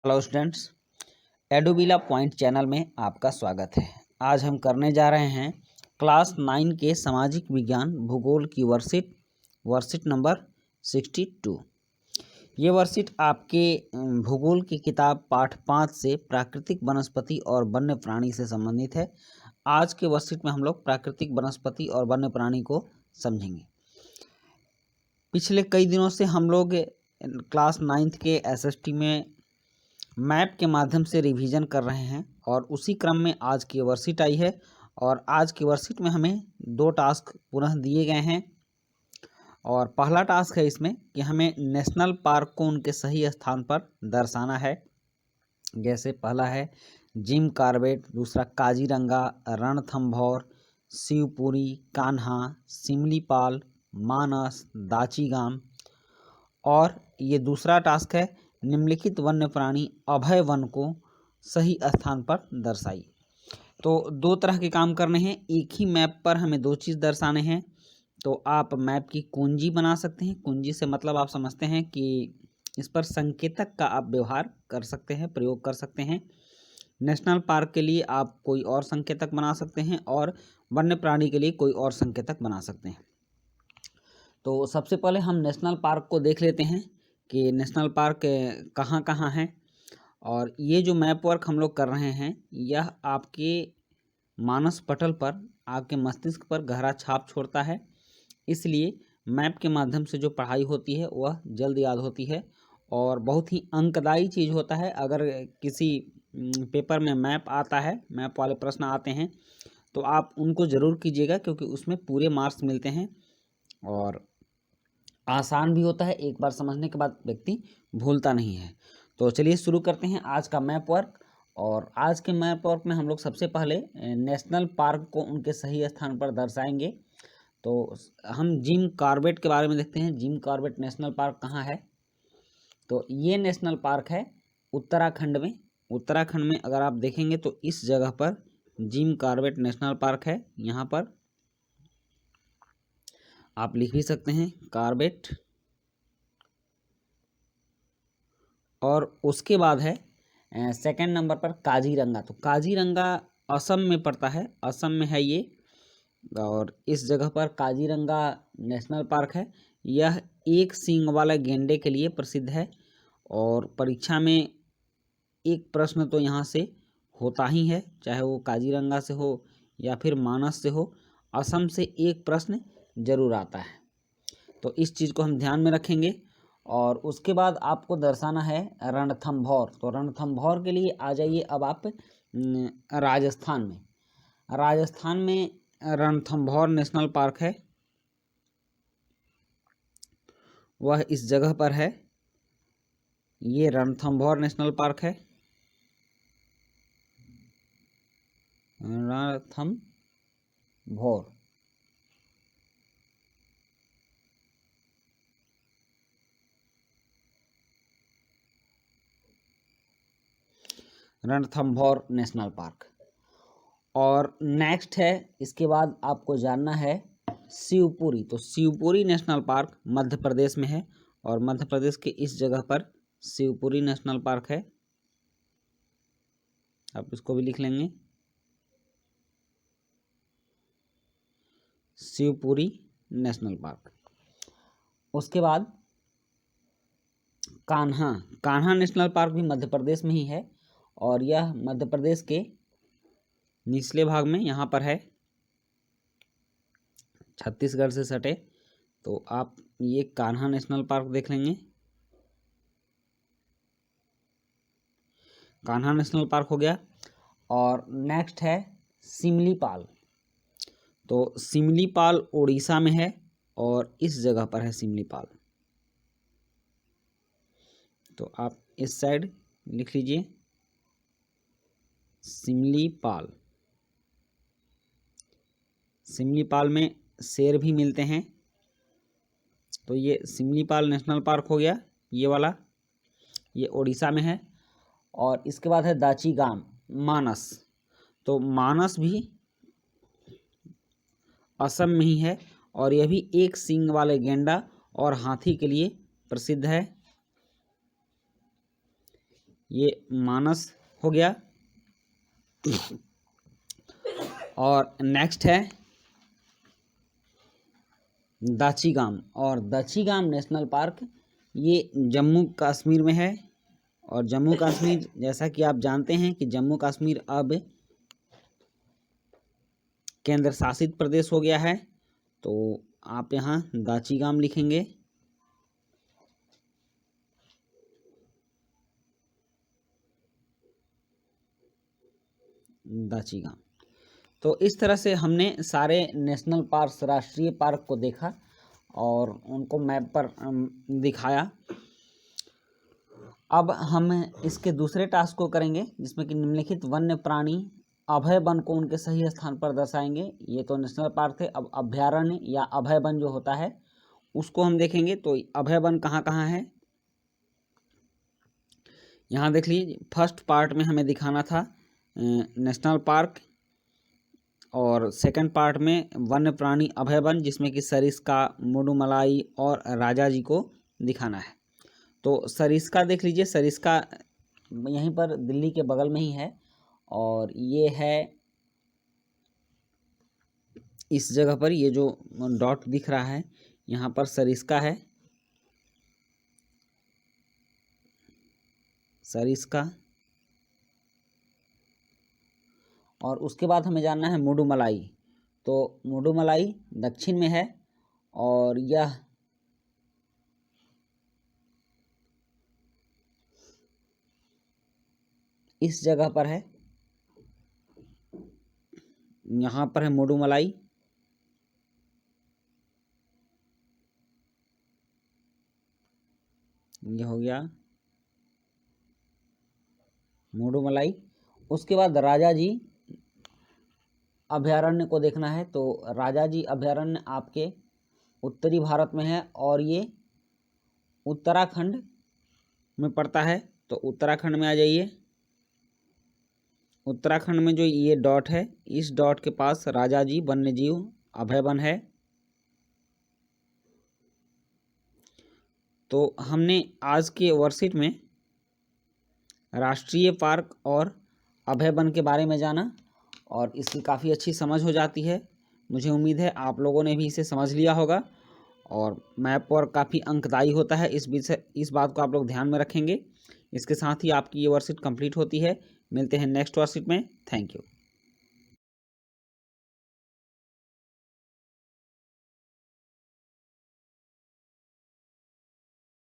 Hello students, एडुबिला point channel में आपका स्वागत है। आज हम करने जा रहे हैं क्लास 9 के सामाजिक विज्ञान भूगोल की वर्कशीट नंबर 62। ये वर्कशीट आपके भूगोल की किताब पाठ 5 से प्राकृतिक वनस्पति और वन्य प्राणी से संबंधित है। आज के वर्कशीट में हम लोग प्राकृतिक वनस्पति और वन्य प्राणी को समझेंगे। पिछले कई दिनों से हम लोग क्लास 9 के एसएसटी में मैप के माध्यम से रिवीजन कर रहे हैं और उसी क्रम में आज की वर्कशीट आई है। और आज की वर्कशीट में हमें 2 टास्क पुनः दिए गए हैं। और पहला टास्क है इसमें कि हमें नेशनल पार्क को उनके सही स्थान पर दर्शाना है। जैसे पहला है जिम कॉर्बेट, दूसरा काजीरंगा, रणथंभौर, शिवपुरी, कान्हा, सिमलीपाल, मानस, दाचीगाम। और ये दूसरा टास्क है निम्नलिखित वन्य प्राणी अभय वन को सही स्थान पर दर्शाई। तो 2 तरह के काम करने हैं। एक ही मैप पर हमें 2 चीज़ दर्शाने हैं। तो आप मैप की कुंजी बना सकते हैं। कुंजी से मतलब आप समझते हैं कि इस पर संकेतक का आप व्यवहार कर सकते हैं, प्रयोग कर सकते हैं। नेशनल पार्क के लिए आप कोई और संकेतक बना सकते हैं और वन्य प्राणी के लिए कोई और संकेतक बना सकते हैं। तो सबसे पहले हम नेशनल पार्क को देख लेते हैं कि नेशनल पार्क कहाँ कहाँ हैं। और ये जो मैप वर्क हम लोग कर रहे हैं यह आपके मानस पटल पर, आपके मस्तिष्क पर गहरा छाप छोड़ता है। इसलिए मैप के माध्यम से जो पढ़ाई होती है वह जल्द याद होती है और बहुत ही अंकदायी चीज़ होता है। अगर किसी पेपर में मैप आता है, मैप वाले प्रश्न आते हैं तो आप उनको ज़रूर कीजिएगा, क्योंकि उसमें पूरे मार्क्स मिलते हैं और आसान भी होता है। एक बार समझने के बाद व्यक्ति भूलता नहीं है। तो चलिए शुरू करते हैं आज का मैप वर्क। और आज के मैप वर्क में हम लोग सबसे पहले नेशनल पार्क को उनके सही स्थान पर दर्शाएंगे। तो हम जिम कॉर्बेट के बारे में देखते हैं। जिम कॉर्बेट नेशनल पार्क कहाँ है? तो ये नेशनल पार्क है उत्तराखंड में। उत्तराखंड में अगर आप देखेंगे तो इस जगह पर जिम कॉर्बेट नेशनल पार्क है। यहाँ पर आप लिख भी सकते हैं कॉर्बेट। और उसके बाद है सेकंड नंबर पर काजीरंगा। तो काजीरंगा असम में पड़ता है, असम में है ये। और इस जगह पर काजीरंगा नेशनल पार्क है। यह एक सींग वाला गेंडे के लिए प्रसिद्ध है। और परीक्षा में एक प्रश्न तो यहाँ से होता ही है, चाहे वो काजीरंगा से हो या फिर मानस से हो, असम से एक प्रश्न जरूर आता है। तो इस चीज़ को हम ध्यान में रखेंगे। और उसके बाद आपको दर्शाना है रणथंभौर। तो रणथंभौर के लिए आ जाइए अब आप राजस्थान में। राजस्थान में रणथंभौर नेशनल पार्क है, वह इस जगह पर है। ये रणथंभौर नेशनल पार्क है, रणथंभौर। Ranthambore national park. और नेक्स्ट है, इसके बाद आपको जानना है शिवपुरी। तो शिवपुरी नेशनल पार्क मध्य प्रदेश में है और मध्य प्रदेश के इस जगह पर शिवपुरी नेशनल पार्क है। आप इसको भी लिख लेंगे, शिवपुरी नेशनल पार्क। उसके बाद कान्हा। कान्हा नेशनल पार्क भी मध्य प्रदेश में ही है और यह मध्य प्रदेश के निचले भाग में यहाँ पर है, छत्तीसगढ़ से सटे। तो आप ये कान्हा नेशनल पार्क देख लेंगे, कान्हा नेशनल पार्क हो गया। और नेक्स्ट है सिमलीपाल। तो सिमलीपाल उड़ीसा में है और इस जगह पर है सिमलीपाल। तो आप इस साइड लिख लीजिए सिमलीपाल। सिमलीपाल में शेर भी मिलते हैं। तो ये सिमलीपाल नेशनल पार्क हो गया, ये वाला, ये उड़ीसा में है। और इसके बाद है दाचीगाम, मानस। तो मानस भी असम में ही है और यह भी एक सींग वाले गेंडा और हाथी के लिए प्रसिद्ध है। ये मानस हो गया। और नेक्स्ट है दाचीगाम, और दाचीगाम नेशनल पार्क ये जम्मू कश्मीर में है। और जम्मू कश्मीर, जैसा कि आप जानते हैं कि जम्मू कश्मीर अब केंद्र शासित प्रदेश हो गया है, तो आप यहाँ दाचीगाम लिखेंगे। दाचीगाम। तो इस तरह से हमने सारे नेशनल पार्क, राष्ट्रीय पार्क को देखा और उनको मैप पर दिखाया। अब हम इसके दूसरे टास्क को करेंगे, जिसमें कि निम्नलिखित वन्य प्राणी अभय वन को उनके सही स्थान पर दर्शाएंगे। ये तो नेशनल पार्क थे, अब अभयारण्य या अभय वन जो होता है उसको हम देखेंगे। तो अभय वन कहाँ कहाँ है, यहाँ देख लीजिए। फर्स्ट पार्ट में हमें दिखाना था नेशनल पार्क, और सेकंड पार्ट में वन्य प्राणी अभय वन, जिसमें कि सरिस्का, मुडुमलाई और राजा जी को दिखाना है। तो सरिस्का देख लीजिए, सरिस्का यहीं पर दिल्ली के बगल में ही है, और ये है इस जगह पर, ये जो डॉट दिख रहा है यहाँ पर सरिस्का है, सरिस्का। और उसके बाद हमें जानना है मुडुमलाई। तो मुडुमलाई दक्षिण में है, और यह इस जगह पर है, यहाँ पर है मुडुमलाई। ये हो गया मुडुमलाई। उसके बाद राजा जी अभयारण्य को देखना है। तो राजा जी अभयारण्य आपके उत्तरी भारत में है, और ये उत्तराखंड में पड़ता है। तो उत्तराखंड में आ जाइए। उत्तराखंड में जो ये डॉट है, इस डॉट के पास राजा जी वन्यजीव अभय वन है। तो हमने आज के वर्कशीट में राष्ट्रीय पार्क और अभय वन के बारे में जाना, और इसकी काफ़ी अच्छी समझ हो जाती है। मुझे उम्मीद है आप लोगों ने भी इसे समझ लिया होगा, और मैप पर काफ़ी अंकदायी होता है। इस बात को आप लोग ध्यान में रखेंगे। इसके साथ ही आपकी ये वर्कशीट कंप्लीट होती है। मिलते हैं नेक्स्ट वर्कशीट में। Thank you.